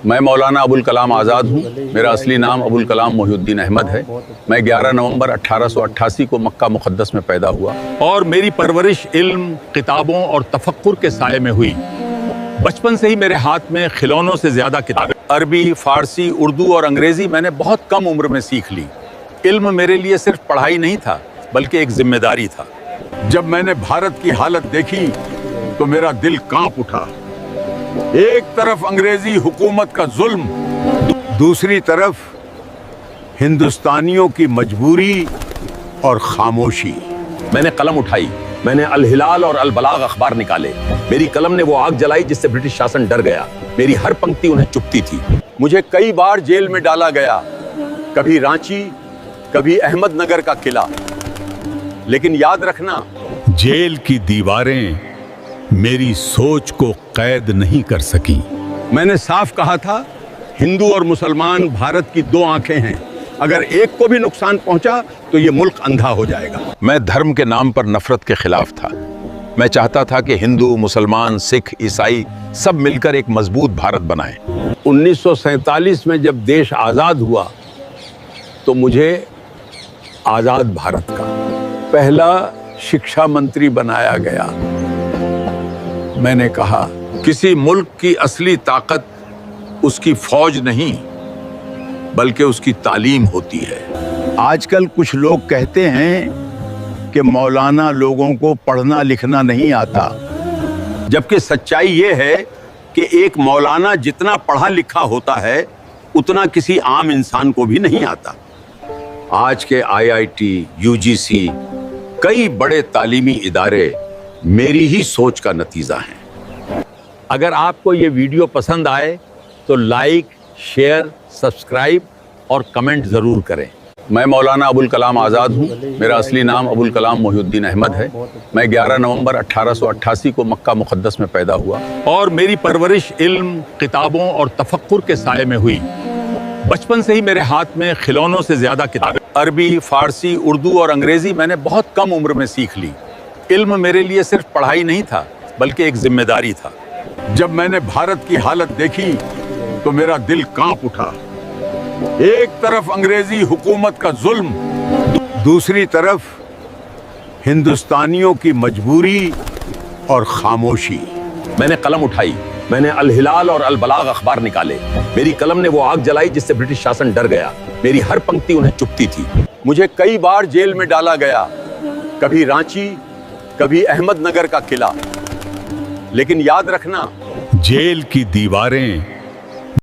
मैं मौलाना अबुल कलाम आज़ाद हूँ। मेरा असली नाम अबुल कलाम मोहिउद्दीन अहमद है। मैं 11 नवंबर 1888 को मक्का मुक़द्दस में पैदा हुआ और मेरी परवरिश इल्म, किताबों और तफक्कुर के साये में हुई। बचपन से ही मेरे हाथ में खिलौनों से ज़्यादा किताबें, अरबी, फ़ारसी, उर्दू और अंग्रेज़ी मैंने बहुत कम उम्र में सीख ली। इल्म मेरे लिए सिर्फ पढ़ाई नहीं था, बल्कि एक जिम्मेदारी था। जब मैंने भारत की हालत देखी तो मेरा दिल कांप उठा। एक तरफ अंग्रेजी हुकूमत का जुल्म, दूसरी तरफ हिंदुस्तानियों की मजबूरी और खामोशी। मैंने कलम उठाई, मैंने अल हिलाल और अल बलाग अखबार निकाले। मेरी कलम ने वो आग जलाई जिससे ब्रिटिश शासन डर गया। मेरी हर पंक्ति उन्हें चुभती थी। मुझे कई बार जेल में डाला गया, कभी रांची, कभी अहमदनगर का किला। लेकिन याद रखना, जेल की दीवारें मेरी सोच को कैद नहीं कर सकी। मैंने साफ कहा था, हिंदू और मुसलमान भारत की दो आंखें हैं। अगर एक को भी नुकसान पहुंचा तो ये मुल्क अंधा हो जाएगा। मैं धर्म के नाम पर नफरत के खिलाफ था। मैं चाहता था कि हिंदू, मुसलमान, सिख, ईसाई सब मिलकर एक मजबूत भारत बनाएं। 1947 में जब देश आज़ाद हुआ तो मुझे आज़ाद भारत का पहला शिक्षा मंत्री बनाया गया। मैंने कहा, किसी मुल्क की असली ताकत उसकी फौज नहीं, बल्कि उसकी तालीम होती है। आजकल कुछ लोग कहते हैं कि मौलाना लोगों को पढ़ना लिखना नहीं आता, जबकि सच्चाई ये है कि एक मौलाना जितना पढ़ा लिखा होता है उतना किसी आम इंसान को भी नहीं आता। आज के IIT, UGC, कई बड़े तालीमी इदारे मेरी ही सोच का नतीजा है। अगर आपको ये वीडियो पसंद आए तो लाइक, शेयर, सब्सक्राइब और कमेंट ज़रूर करें। मैं मौलाना अबुल कलाम आज़ाद हूँ। मेरा असली नाम अबुल कलाम मोहिउद्दीन अहमद है। मैं 11 नवंबर 1888 को मक्का मुक़द्दस में पैदा हुआ और मेरी परवरिश इल्म, किताबों और तफक्कुर के साये में हुई। बचपन से ही मेरे हाथ में खिलौनों से ज़्यादा किताबें, अरबी, फ़ारसी, उर्दू और अंग्रेज़ी मैंने बहुत कम उम्र में सीख ली। इल्म मेरे लिए सिर्फ पढ़ाई नहीं था, बल्कि एक जिम्मेदारी था। जब मैंने भारत की हालत देखी तो मेरा दिल कांप उठा। एक तरफ अंग्रेजी हुकूमत का जुल्म, दूसरी तरफ हिंदुस्तानियों की मजबूरी और खामोशी। मैंने कलम उठाई, मैंने अल हिलाल और अल बलाग अखबार निकाले। मेरी कलम ने वो आग जलाई जिससे ब्रिटिश शासन डर गया। मेरी हर पंक्ति उन्हें चुभती थी। मुझे कई बार जेल में डाला गया, कभी रांची, कभी अहमदनगर का किला। लेकिन याद रखना, जेल की दीवारें